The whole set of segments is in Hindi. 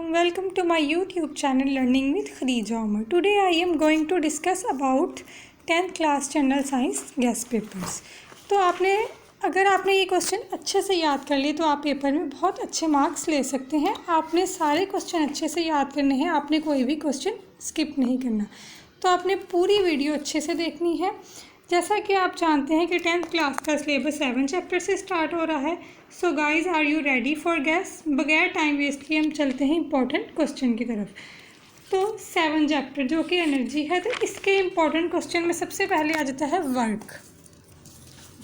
Welcome to my YouTube channel Learning with Khadija Omar. Today I am going to discuss about 10th class General Science gas papers. तो अगर आपने ये क्वेश्चन अच्छे से याद कर लिए तो आप पेपर में बहुत अच्छे मार्क्स ले सकते हैं। आपने सारे क्वेश्चन अच्छे से याद करने हैं, आपने कोई भी क्वेश्चन स्किप नहीं करना। तो आपने पूरी वीडियो अच्छे से देखनी है। जैसा कि आप जानते हैं कि 10th क्लास का सिलेबस 7 चैप्टर से स्टार्ट हो रहा है। So guys, are you ready for gas? बगैर टाइम वेस्ट किए हम चलते हैं इंपॉर्टेंट क्वेश्चन की तरफ। तो 7 चैप्टर जो कि एनर्जी है, तो इसके इंपॉर्टेंट क्वेश्चन में सबसे पहले आ जाता है वर्क।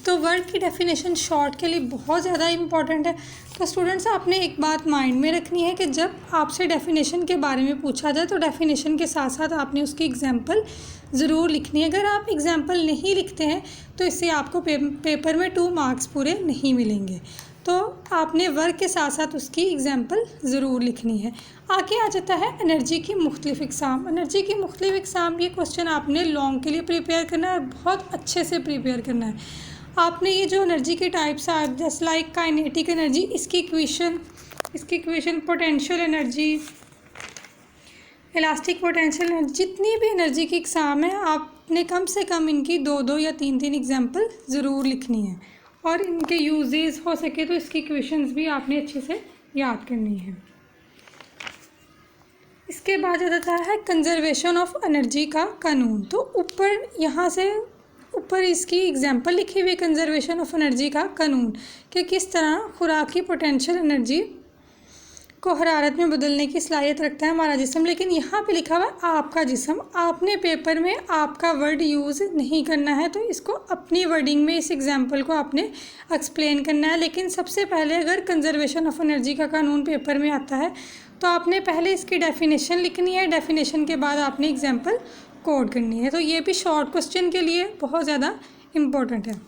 तो वर्क की डेफिनेशन शॉर्ट के लिए बहुत ज़्यादा इंपॉर्टेंट है। तो स्टूडेंट्स, आपने एक बात माइंड में रखनी है कि जब आपसे डेफिनेशन के बारे में पूछा जाए तो डेफिनेशन के साथ साथ आपने उसकी एग्जांपल ज़रूर लिखनी है। अगर आप एग्जांपल नहीं लिखते हैं तो इससे आपको पेपर में 2 मार्क्स पूरे नहीं मिलेंगे। तो आपने वर्क के साथ साथ उसकी एग्जांपल ज़रूर लिखनी है। आगे आ जाता है एनर्जी की मुख्तलिफ इकसाम। एनर्जी की मुख्तलिफ इकसाम, ये क्वेश्चन आपने लॉन्ग के लिए प्रिपेयर करना है और बहुत अच्छे से प्रिपेयर करना है। आपने ये जो एनर्जी के types are just like kinetic energy, इसकी equation potential energy, elastic potential energy, जितनी भी एनर्जी की इकसाम है आपने कम से कम इनकी 2-2 या 3-3 एग्जाम्पल ज़रूर लिखनी है और इनके यूजेस हो सके तो इसकी इक्वेशंस भी आपने अच्छे से याद करनी है। इसके बाद आ जाता है कंजर्वेशन ऑफ एनर्जी का कानून। तो ऊपर इसकी एग्जाम्पल लिखी हुई कंजर्वेशन ऑफ एनर्जी का कानून कि किस तरह खुराक की पोटेंशियल एनर्जी को हरारत में बदलने की सलाहियत रखता है हमारा जिस्म। लेकिन यहाँ पे लिखा हुआ है आपका जिस्म। आपने पेपर में आपका वर्ड यूज़ नहीं करना है, तो इसको अपनी वर्डिंग में इस एग्जाम्पल को आपने एक्सप्लेन करना है। लेकिन सबसे पहले अगर कंजर्वेशन ऑफ एनर्जी का कानून पेपर में आता है तो आपने पहले इसकी डेफिनेशन लिखनी है। डेफिनेशन के बाद आपने एग्जाम्पल कोड करनी है। तो ये भी शॉर्ट क्वेश्चन के लिए बहुत ज़्यादा इम्पोर्टेंट है।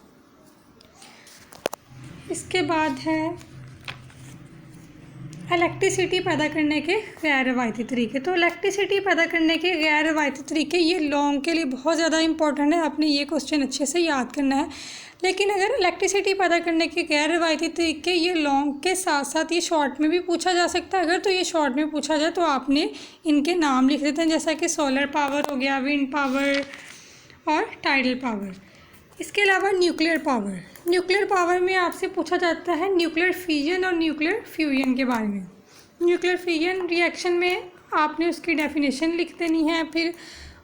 इसके बाद है इलेक्ट्रिसिटी पैदा करने के गैर रवायती तरीके। तो इलेक्ट्रिसिटी पैदा करने के गैर रवायती तरीके ये लॉन्ग के लिए बहुत ज़्यादा इंपॉर्टेंट है। आपने ये क्वेश्चन अच्छे से याद करना है। लेकिन अगर इलेक्ट्रिसिटी पैदा करने के गैर रवायती तरीके ये लॉन्ग के साथ साथ ये शॉर्ट में भी पूछा जा सकता है। अगर तो ये शॉर्ट में पूछा जाए तो आपने इनके नाम लिख देते हैं, जैसा कि सोलर पावर हो गया, विंड पावर और टाइडल पावर। इसके अलावा न्यूक्लियर पावर में आपसे पूछा जाता है न्यूक्लियर फिजन और न्यूक्लियर फ्यूजन के बारे में। न्यूक्लियर फिजन रिएक्शन में आपने उसकी डेफिनेशन लिख देनी है फिर,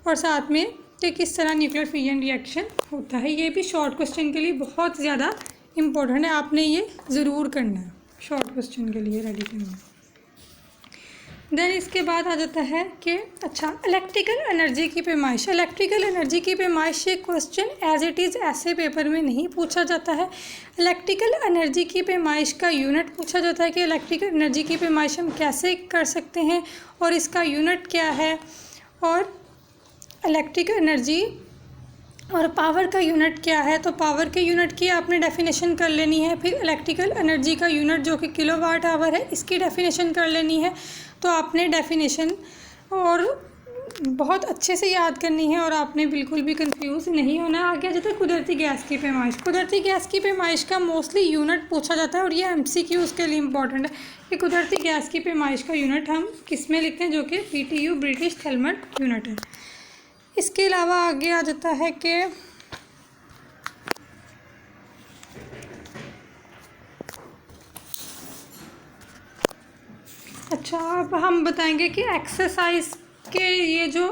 और साथ में कि किस तरह न्यूक्लियर फिजन रिएक्शन होता है। ये भी शॉर्ट क्वेश्चन के लिए बहुत ज़्यादा इम्पोर्टेंट है। आपने ये ज़रूर करना है, शॉर्ट क्वेश्चन के लिए रेडी करना है। देन इसके बाद आ जाता है कि इलेक्ट्रिकल एनर्जी की पैमाइश। इलेक्ट्रिकल एनर्जी की पैमाइश ये क्वेश्चन एज इट इज़ ऐसे पेपर में नहीं पूछा जाता है। इलेक्ट्रिकल एनर्जी की पैमाइश का यूनिट पूछा जाता है कि इलेक्ट्रिकल एनर्जी की पैमाइश हम कैसे कर सकते हैं और इसका यूनिट क्या है, और इलेक्ट्रिकल एनर्जी और पावर का यूनिट क्या है। तो पावर के यूनिट की आपने डेफिनेशन कर लेनी है। फिर इलेक्ट्रिकल एनर्जी का यूनिट जो कि किलोवाट आवर है, इसकी डेफिनेशन कर लेनी है। तो आपने डेफिनेशन और बहुत अच्छे से याद करनी है और आपने बिल्कुल भी कंफ्यूज नहीं होना। आगे आ जाता है कुदरती गैस की पैमाइश। कुदरती गैस की पैमाइश का मोस्टली यूनिट पूछा जाता है और ये MCQ उसके लिए इम्पॉर्टेंट है कि कुदरती गैस की पैमाइश का यूनिट हम किस में लिखते हैं, जो कि BTU ब्रिटिश थर्मल यूनिट है। इसके अलावा आगे आ जाता है कि अब हम बताएंगे कि एक्सरसाइज के ये जो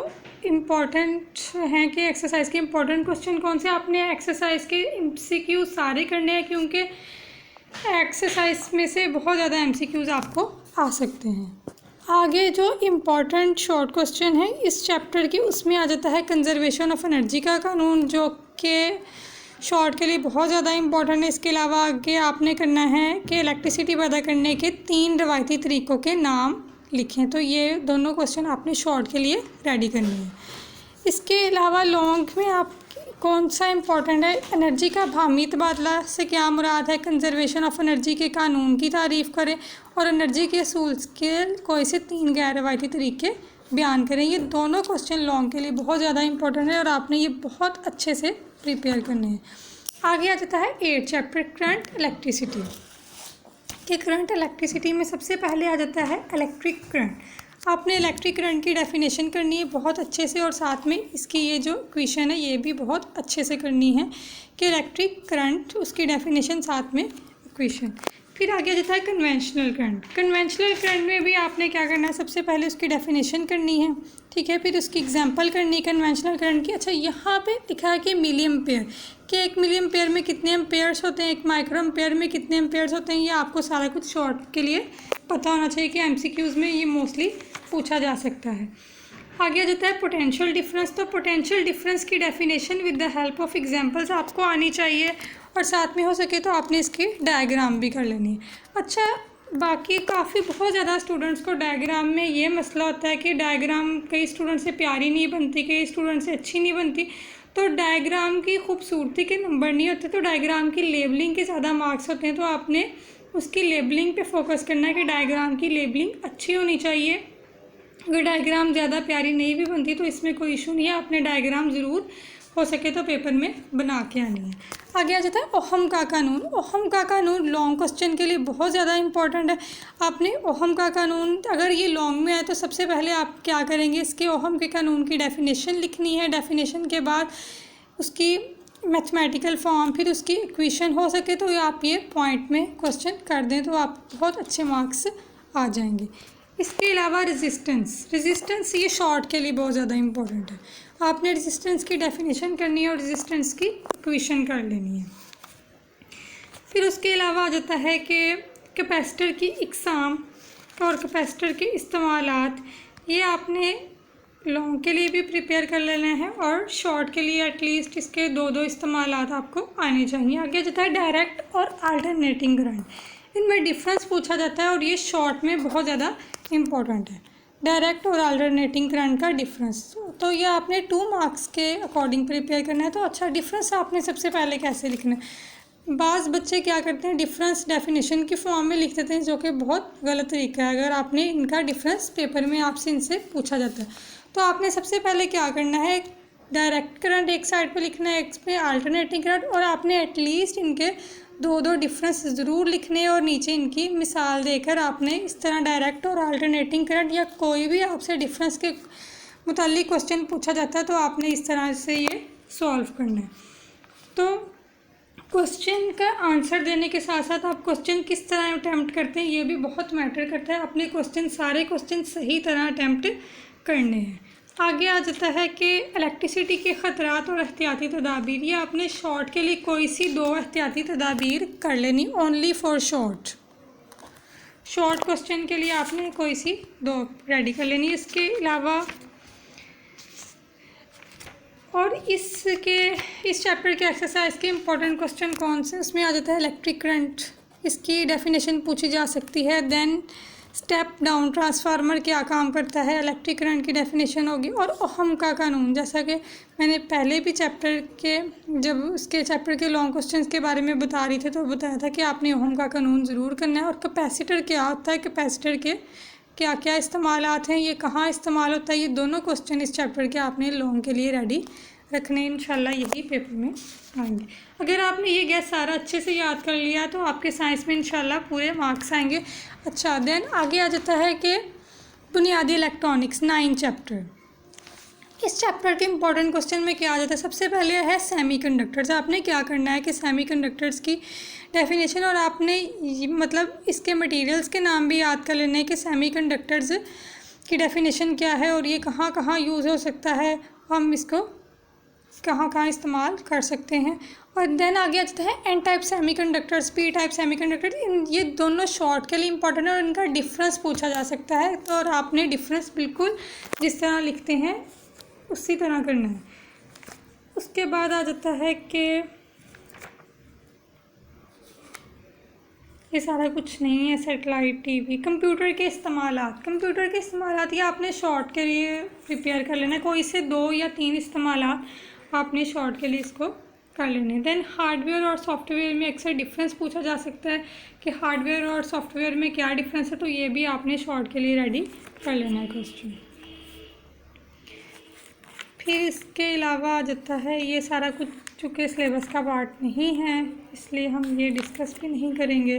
इम्पोर्टेंट हैं कि एक्सरसाइज के इम्पोर्टेंट क्वेश्चन कौन से। आपने एक्सरसाइज के MCQ सारे करने हैं क्योंकि एक्सरसाइज में से बहुत ज़्यादा MCQs आपको आ सकते हैं। आगे जो इम्पॉर्टेंट शॉर्ट क्वेश्चन है इस चैप्टर की, उसमें आ जाता है कंजर्वेशन ऑफ एनर्जी का कानून, जो कि शॉर्ट के लिए बहुत ज़्यादा इम्पॉर्टेंट है। इसके अलावा आगे आपने करना है कि इलेक्ट्रिसिटी पैदा करने के 3 रवायती तरीक़ों के नाम लिखें। तो ये दोनों क्वेश्चन आपने शॉर्ट के लिए रेडी करनी है। इसके अलावा लॉन्ग में आप कौन सा इम्पोर्टेंट है, एनर्जी का भामी तबादला से क्या मुराद है, कंजर्वेशन ऑफ एनर्जी के कानून की तारीफ़ करें और एनर्जी के असूल के कोई से 3 गैर रवायती तरीके बयान करें। ये दोनों क्वेश्चन लॉन्ग के लिए बहुत ज़्यादा इंपॉर्टेंट है और आपने ये बहुत अच्छे से प्रिपेयर करने हैं। आगे आ जाता है 8 चैप्टर करंट इलेक्ट्रिसिटी। कि करंट इलेक्ट्रिसिटी में सबसे पहले आ जाता है इलेक्ट्रिक करंट। आपने इलेक्ट्रिक करंट की डेफिनेशन करनी है बहुत अच्छे से, और साथ में इसकी ये जो इक्वेशन है ये भी बहुत अच्छे से करनी है कि इलेक्ट्रिक करंट उसकी डेफिनेशन साथ में इक्वेशन। फिर आगे जाता है कन्वेंशनल करंट। कन्वेंशनल करंट में भी आपने क्या करना है, सबसे पहले उसकी डेफिनेशन करनी है, ठीक है। फिर उसकी एग्जांपल करनी है कन्वेंशनल करंट की। अच्छा, यहाँ पे लिखा है कि मिली एम्पेयर, कि 1 मिली एम्पेयर में कितने एम्पेयर्स होते हैं, 1 माइक्रो एम्पेयर में कितने एम्पेयर्स होते हैं। ये आपको सारा कुछ शॉर्ट के लिए पता होना चाहिए कि एमसीक्यूज़ में ये मोस्टली पूछा जा सकता है। आगे आ जाता है पोटेंशियल डिफरेंस। तो पोटेंशियल डिफरेंस की definition with the help of examples आपको आनी चाहिए, और साथ में हो सके तो आपने इसकी डायग्राम भी कर लेनी है। अच्छा, बाकी काफ़ी बहुत ज़्यादा स्टूडेंट्स को डायग्राम में ये मसला होता है कि डायग्राम कई स्टूडेंट से प्यारी नहीं बनती, कई स्टूडेंट से अच्छी नहीं बनती। तो डायग्राम की खूबसूरती के नंबर नहीं होते, तो डायग्राम की लेबलिंग के ज़्यादा मार्क्स होते हैं। तो आपने उसकी लेबलिंग पे फोकस करना है कि डायग्राम की लेबलिंग अच्छी होनी चाहिए। अगर डायग्राम ज़्यादा प्यारी नहीं भी बनती तो इसमें कोई इशू नहीं है, आपने डायग्राम ज़रूर हो सके तो पेपर में बना के आनी है। आगे आ जाता है ओहम का कानून। ओहम का कानून लॉन्ग क्वेश्चन के लिए बहुत ज़्यादा इंपॉर्टेंट है। आपने ओहम का कानून अगर ये लॉन्ग में आए तो सबसे पहले आप क्या करेंगे, इसके ओहम के कानून की डेफिनेशन लिखनी है। डेफिनेशन के बाद उसकी मैथमेटिकल फॉर्म, फिर उसकी इक्वेशन, हो सके तो आप ये पॉइंट में क्वेश्चन कर दें तो आप बहुत अच्छे मार्क्स आ जाएंगे। इसके अलावा रेजिस्टेंस ये शॉर्ट के लिए बहुत ज़्यादा इंपॉर्टेंट है। आपने रेजिस्टेंस की डेफिनेशन करनी है और रेजिस्टेंस की इक्वेशन कर लेनी है। फिर उसके अलावा आ जाता है कि कैपेसिटर की इकसाम और कैपेसिटर के इस्तेमालात, ये आपने लॉन्ग के लिए भी प्रिपेयर कर लेना है और शॉर्ट के लिए एटलीस्ट इसके 2 इस्तेमालात आपको आने चाहिए। आगे जाता है डायरेक्ट और अल्टरनेटिंग करंट। इनमें डिफरेंस पूछा जाता है और ये शॉर्ट में बहुत ज़्यादा इम्पोर्टेंट है, डायरेक्ट और अल्टरनेटिंग करंट का डिफरेंस। तो ये आपने 2 मार्क्स के अकॉर्डिंग प्रिपेयर करना है। तो अच्छा, डिफरेंस आपने सबसे पहले कैसे लिखना है। बाज़ बच्चे क्या करते हैं, डिफरेंस डेफिनेशन की फॉर्म में लिख देते हैं, जो कि बहुत गलत तरीका है। अगर आपने इनका डिफरेंस पेपर में आपसे इनसे पूछा जाता है तो आपने सबसे पहले क्या करना है, डायरेक्ट करंट एक साइड पे लिखना है, एक पे अल्टरनेटिंग करंट, और आपने एटलीस्ट इनके 2 डिफरेंस ज़रूर लिखने हैं और नीचे इनकी मिसाल देकर आपने इस तरह डायरेक्ट और अल्टरनेटिंग करंट या कोई भी आपसे डिफरेंस के मुताल्लिक क्वेश्चन पूछा जाता है तो आपने इस तरह से ये सॉल्व करना है। तो क्वेश्चन का आंसर देने के साथ साथ आप क्वेश्चन किस तरह अटैम्प्ट करते हैं ये भी बहुत मैटर करता है। अपने सारे क्वेश्चन सही तरह अटैम्प्ट करने हैं। आगे आ जाता है कि इलेक्ट्रिसिटी के ख़तरात और एहतियाती तदाबीर। ये आपने शॉर्ट के लिए कोई सी 2 एहतियाती तदाबीर कर लेनी, ओनली फॉर शॉर्ट क्वेश्चन के लिए आपने कोई सी 2 रेडी कर लेनी। इसके अलावा और इस चैप्टर के एक्सरसाइज के इम्पोर्टेंट क्वेश्चन कौन से, उसमें आ जाता है इलेक्ट्रिक करंट, इसकी डेफिनेशन पूछी जा सकती है। देन स्टेप डाउन ट्रांसफार्मर क्या काम करता है, इलेक्ट्रिक करंट की डेफिनेशन होगी। और ओहम का कानून, जैसा कि मैंने पहले भी जब उसके चैप्टर के लॉन्ग क्वेश्चंस के बारे में बता रही थी तो बताया था कि आपने ओहम का कानून ज़रूर करना है। और कैपेसिटर क्या होता है, कैपेसिटर के क्या क्या इस्तेमालात हैं, ये कहाँ इस्तेमाल होता है, ये दोनों क्वेश्चन इस चैप्टर के आपने लॉन्ग के लिए रेडी रखने, इंशाल्लाह यही पेपर में आएंगे। अगर आपने ये गैस सारा अच्छे से याद कर लिया तो आपके साइंस में इंशाल्लाह पूरे मार्क्स आएंगे। अच्छा, देन आगे आ जाता है कि बुनियादी इलेक्ट्रॉनिक्स 9 चैप्टर। इस चैप्टर के इंपॉर्टेंट क्वेश्चन में क्या आ जाता है, सबसे पहले है सेमीकंडक्टर्स। आपने क्या करना है कि सेमीकंडक्टर्स की डेफिनेशन और आपने मतलब इसके मटेरियल्स के नाम भी याद कर लेने हैं कि सेमीकंडक्टर्स की डेफिनेशन क्या है और ये कहाँ कहाँ यूज़ हो सकता है, हम इसको कहाँ कहाँ इस्तेमाल कर सकते हैं। और देन आगे आ जाता है N type semiconductors, P type semiconductor. ये दोनों शॉर्ट के लिए इंपॉर्टेंट है और इनका डिफरेंस पूछा जा सकता है। तो और आपने डिफरेंस बिल्कुल जिस तरह लिखते हैं उसी तरह करना है। उसके बाद आ जाता है कि ये सारा कुछ नहीं है, सेटेलाइट टीवी। कंप्यूटर के इस्तेमालात ये आपने शॉर्ट के लिए प्रिपेयर कर लेना है, कोई से 2 या 3 इस्तेमालात आपने शॉर्ट के लिए इसको कर लेने। देन हार्डवेयर और सॉफ्टवेयर में अक्सर डिफरेंस पूछा जा सकता है कि हार्डवेयर और सॉफ्टवेयर में क्या डिफरेंस है, तो ये भी आपने शॉर्ट के लिए रेडी कर लेना है क्वेश्चन। फिर इसके अलावा आ जाता है ये सारा कुछ चूँकि सिलेबस का पार्ट नहीं है इसलिए हम ये डिस्कस भी नहीं करेंगे।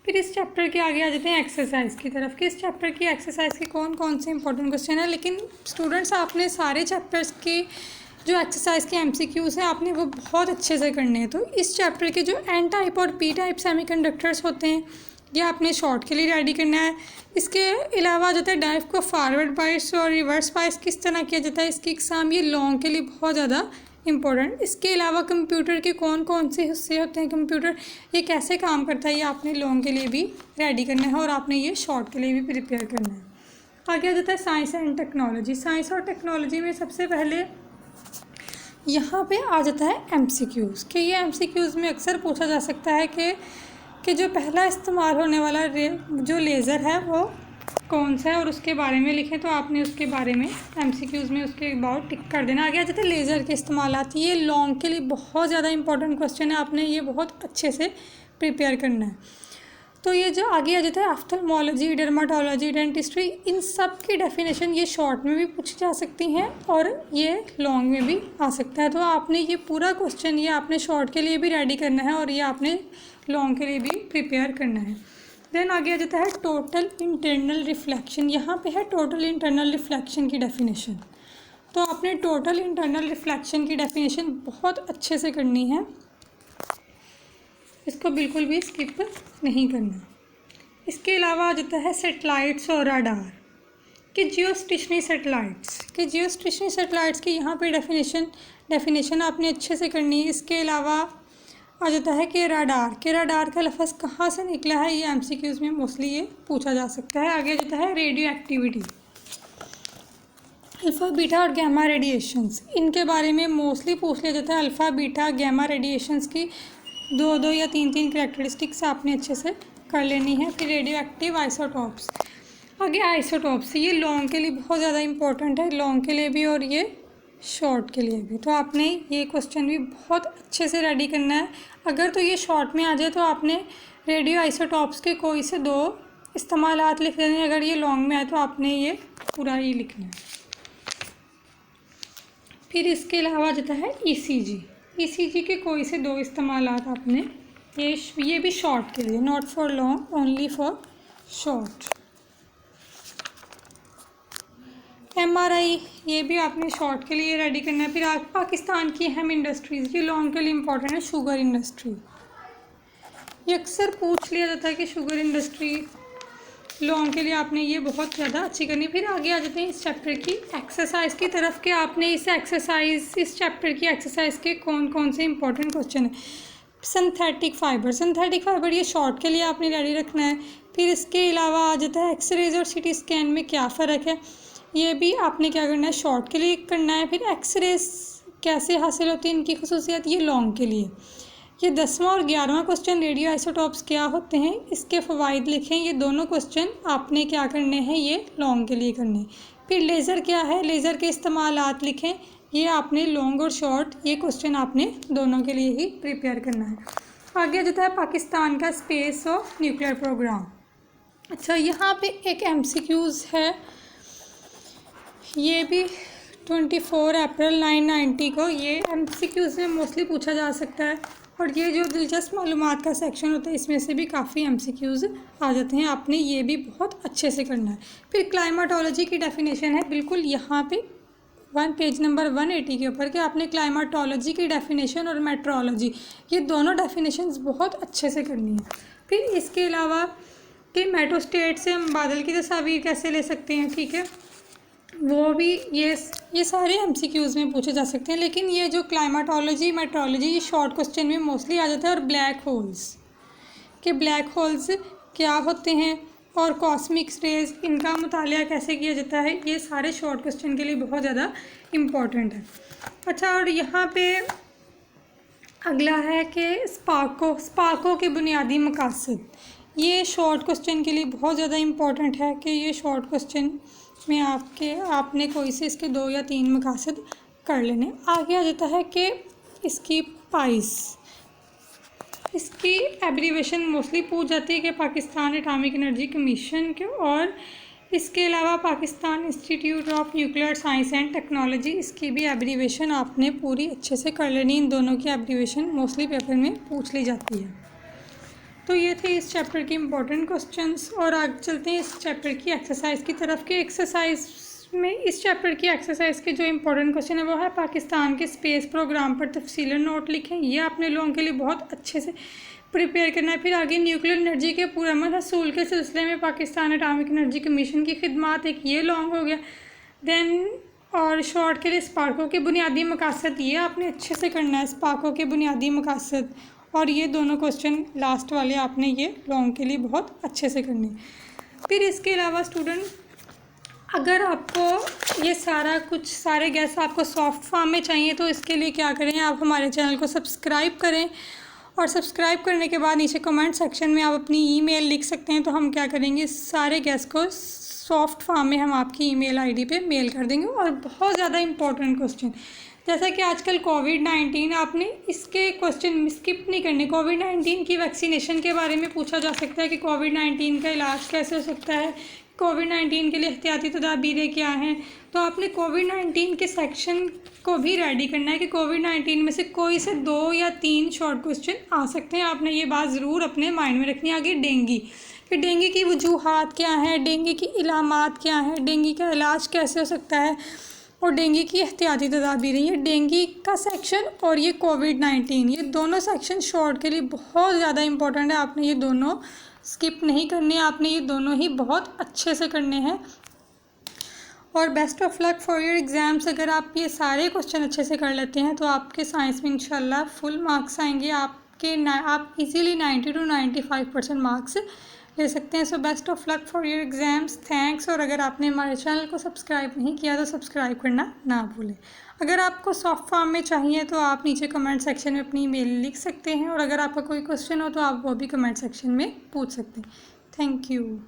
फिर इस चैप्टर के आगे आ जाते हैं एक्सरसाइज की तरफ कि इस चैप्टर की एक्सरसाइज के कौन कौन से इंपॉर्टेंट क्वेश्चन है। लेकिन स्टूडेंट्स आपने सारे चैप्टर्स के जो एक्सरसाइज के एमसीक्यूज़ हैं आपने वो बहुत अच्छे से करने हैं। तो इस चैप्टर के जो एन टाइप और पी टाइप सेमीकंडक्टर्स होते हैं ये आपने शॉर्ट के लिए रेडी करना है। इसके अलावा जो है ड्राइव को फॉरवर्ड बाइस और रिवर्स बाइस किस तरह किया जाता है इसकी एग्ज़ाम ये लॉन्ग के लिए बहुत ज़्यादा इम्पोर्टेंट। इसके अलावा कंप्यूटर के कौन कौन से हिस्से होते हैं, कंप्यूटर ये कैसे काम करता है, ये आपने लॉन्ग के लिए भी रेडी करना है और आपने ये शॉर्ट के लिए भी प्रिपेयर करना है। आगे आ जाता है साइंस एंड टेक्नोलॉजी। साइंस और टेक्नोलॉजी में सबसे पहले यहाँ पे आ जाता है एमसीक्यूज़ कि ये एमसीक्यूज़ में अक्सर पूछा जा सकता है कि जो पहला इस्तेमाल होने वाला जो लेज़र है वो कौन सा है और उसके बारे में लिखें। तो आपने उसके बारे में एमसीक्यूज़ में उसके अबाउट टिक कर देना। आगे आ जाते हैं लेज़र के इस्तेमालात। ये लॉन्ग के लिए बहुत ज़्यादा इंपॉर्टेंट क्वेश्चन है, आपने ये बहुत अच्छे से प्रिपेयर करना है। तो ये जो आगे आ जाता है ऑफ्थल्मोलॉजी, डर्माटोलॉजी, डेंटिस्ट्री, इन सब की डेफिनेशन ये शॉर्ट में भी पूछी जा सकती हैं और ये लॉन्ग में भी आ सकता है। तो आपने ये पूरा क्वेश्चन ये आपने शॉर्ट के लिए भी रेडी करना है और ये आपने लॉन्ग के लिए भी प्रिपेयर करना है। देन आगे आ जाता है टोटल इंटरनल रिफ्लेक्शन। यहाँ पे है टोटल इंटरनल रिफ्लेक्शन की डेफिनेशन। तो आपने टोटल इंटरनल रिफ्लेक्शन की डेफिनेशन बहुत अच्छे से करनी है, इसको बिल्कुल भी स्किप नहीं करना। इसके अलावा आ जाता है सैटेलाइट्स और राडार कि जियोस्टेशनरी सैटेलाइट्स की यहाँ पे डेफिनेशन आपने अच्छे से करनी है। इसके अलावा आ जाता है कि राडार का लफ्ज़ कहाँ से निकला है, ये एमसीक्यूज़ में मोस्टली ये पूछा जा सकता है। आगे जाता है रेडियो एक्टिविटी, अल्फ़ा बीटा और गैमा रेडिएशंस, इनके बारे में मोस्टली पूछ लिया जाता है। अल्फ़ा बीटा गैमा रेडिएशंस की दो या तीन करैक्टरिस्टिक्स आपने अच्छे से कर लेनी है। फिर रेडियो एक्टिव आइसोटॉप्स। आगे आइसोटॉप्स ये लॉन्ग के लिए बहुत ज़्यादा इंपॉर्टेंट है, लॉन्ग के लिए भी और ये शॉर्ट के लिए भी। तो आपने ये क्वेश्चन भी बहुत अच्छे से रेडी करना है। अगर तो ये शॉर्ट में आ जाए तो आपने रेडियो आइसोटॉप्स के कोई से 2 इस्तेमालात लिख देने। अगर ये लॉन्ग में आए तो आपने ये पूरा ही लिखना है। फिर इसके अलावा जाता है ईसीजी के कोई से 2 इस्तेमालात आपने ये भी शॉर्ट के लिए, not for long only for short. MRI ये भी आपने शॉर्ट के लिए रेडी करना है। फिर आप पाकिस्तान की अहम इंडस्ट्रीज़, ये लॉन्ग के लिए इम्पोर्टेंट है। शुगर इंडस्ट्री ये अक्सर पूछ लिया जाता है कि शुगर इंडस्ट्री लॉन्ग के लिए आपने ये बहुत ज़्यादा अच्छी करनी। फिर आगे आ जाते हैं इस चैप्टर की एक्सरसाइज की तरफ कि आपने इस चैप्टर की एक्सरसाइज के कौन कौन से इंपॉर्टेंट क्वेश्चन है। सिंथेटिक फाइबर ये शॉर्ट के लिए आपने रेडी रखना है। फिर इसके अलावा आ जाता है एक्सरेज और सिटी स्कैन में क्या फ़र्क है, ये भी आपने क्या करना है, शॉर्ट के लिए करना है। फिर एक्सरेज कैसे हासिल होती है, इनकी खसूसियात, ये लॉन्ग के लिए। ये 10वां और 11वां क्वेश्चन रेडियो आइसोटॉप्स क्या होते हैं इसके फ़वाइद लिखें। ये दोनों क्वेश्चन आपने क्या करने हैं, ये लॉन्ग के लिए करने। फिर लेज़र क्या है, लेज़र के इस्तेमालात लिखें। ये आपने लॉन्ग और शॉर्ट ये क्वेश्चन आपने दोनों के लिए ही प्रिपेयर करना है। आगे जाता है पाकिस्तान का स्पेस और न्यूक्लियर प्रोग्राम। अच्छा, यहाँ पे एक एमसीक्यूज़ है, ये भी 24 अप्रैल 1990 को ये एमसीक्यूज़ में मोस्टली पूछा जा सकता है। और ये जो दिलचस्प मालूमात का सेक्शन होता है इसमें से भी काफ़ी एमसीक्यूज़ आ जाते हैं, आपने ये भी बहुत अच्छे से करना है। फिर क्लाइमाटोलॉजी की डेफिनेशन है बिल्कुल यहाँ पे पेज नंबर 180 के ऊपर कि आपने क्लाइमाटोलॉजी की डेफिनेशन और मेट्रोलॉजी ये दोनों डेफिनेशंस बहुत अच्छे से करनी है। फिर इसके अलावा कि मेट्रोस्टेट से हम बादल की तस्वीर कैसे ले सकते हैं, ठीक है, वो भी ये सारे एमसीक्यूज़ में पूछे जा सकते हैं। लेकिन ये जो क्लाइमाटोलॉजी मेट्रोलॉजी ये शॉर्ट क्वेश्चन में मोस्टली आ जाता है। और ब्लैक होल्स क्या होते हैं और कॉस्मिक रेज इनका मुतालिया कैसे किया जाता है, ये सारे शॉर्ट क्वेश्चन के लिए बहुत ज़्यादा इम्पॉर्टेंट है। अच्छा, और यहाँ पे अगला है कि स्पार्को के बुनियादी मकासद, ये शॉर्ट क्वेश्चन के लिए बहुत ज़्यादा इम्पॉर्टेंट है कि ये शॉर्ट क्वेश्चन में आपने कोई से इसके 2 या 3 मकासद कर लेने। आगे आ जाता है कि इसकी इसकी एब्रीवेशन मोस्टली पूछ जाती है कि पाकिस्तान एटॉमिक एनर्जी कमीशन के, और इसके अलावा Pakistan institute of nuclear science and technology, इसकी भी एब्रीवेशन आपने पूरी अच्छे से कर लेनी। इन दोनों की एब्रीवेशन मोस्टली पेपर में पूछ ली जाती है। तो ये थे इस चैप्टर के इम्पोर्टेंट क्वेश्चंस। और आगे चलते हैं इस चैप्टर की एक्सरसाइज की तरफ। के एक्सरसाइज में इस चैप्टर की एक्सरसाइज के जो इंपॉर्टेंट क्वेश्चन है वो है पाकिस्तान के स्पेस प्रोग्राम पर तफसीलन नोट लिखें। ये आपने लोगों के लिए बहुत अच्छे से प्रिपेयर करना है। फिर आगे न्यूक्लियर एनर्जी के पुरअमल हसूल के सिलसिले में पाकिस्तान एटॉमिक एनर्जी कमीशन की खिदमात, एक ये लॉन्ग हो गया। देन और शॉर्ट के लिए स्पार्को के बुनियादी मकासद, ये आपने अच्छे से करना है, स्पार्को के बुनियादी मकासद। और ये दोनों क्वेश्चन लास्ट वाले आपने ये लॉन्ग के लिए बहुत अच्छे से करने। फिर इसके अलावा स्टूडेंट, अगर आपको ये सारे गेस आपको सॉफ्ट फॉर्म में चाहिए तो इसके लिए क्या करें, आप हमारे चैनल को सब्सक्राइब करें। और सब्सक्राइब करने के बाद नीचे कमेंट सेक्शन में आप अपनी ईमेल लिख सकते हैं। तो हम क्या करेंगे, सारे गेस को सॉफ्ट फॉर्म में हम आपकी ईमेल आईडी पे मेल कर देंगे। और बहुत ज़्यादा इंपॉर्टेंट क्वेश्चन, जैसा कि आजकल कोविड-19, आपने इसके क्वेश्चन स्किप नहीं करने। कोविड-19 की वैक्सीनेशन के बारे में पूछा जा सकता है कि कोविड-19 का इलाज कैसे हो सकता है, कोविड-19 के लिए एहतियाती तदाबीरें क्या हैं। तो आपने कोविड-19 के सेक्शन को भी रेडी करना है कि कोविड-19 में से कोई से 2 या 3 शॉर्ट क्वेश्चन आ सकते हैं। आपने ये बात ज़रूर अपने माइंड में रखनी है। आगे डेंगू, कि डेंगू की वजूहात क्या हैं, डेंगू की इलामात क्या हैं, डेंगू का इलाज कैसे हो सकता है, और डेंगू की एहतियाती तदाबीरें। ये डेंगू का सेक्शन और ये कोविड-19, ये दोनों सेक्शन शॉर्ट के लिए बहुत ज़्यादा इंपॉर्टेंट है। आपने ये दोनों स्किप नहीं करने, आपने ये दोनों ही बहुत अच्छे से करने हैं। और best of luck for your exams. अगर आप ये सारे क्वेश्चन अच्छे से कर लेते हैं तो आपके साइंस में इंशाल्लाह फुल मार्क्स आएंगे। आप इजीली 90 to 95% मार्क्स ले सकते हैं। So best of luck for your exams, thanks. और अगर आपने हमारे चैनल को सब्सक्राइब नहीं किया तो सब्सक्राइब करना ना भूलें। अगर आपको सॉफ्ट फॉर्म में चाहिए तो आप नीचे कमेंट सेक्शन में अपनी ईमेल लिख सकते हैं। और अगर आपका कोई क्वेश्चन हो तो आप वो भी कमेंट सेक्शन में पूछ सकते हैं। Thank you.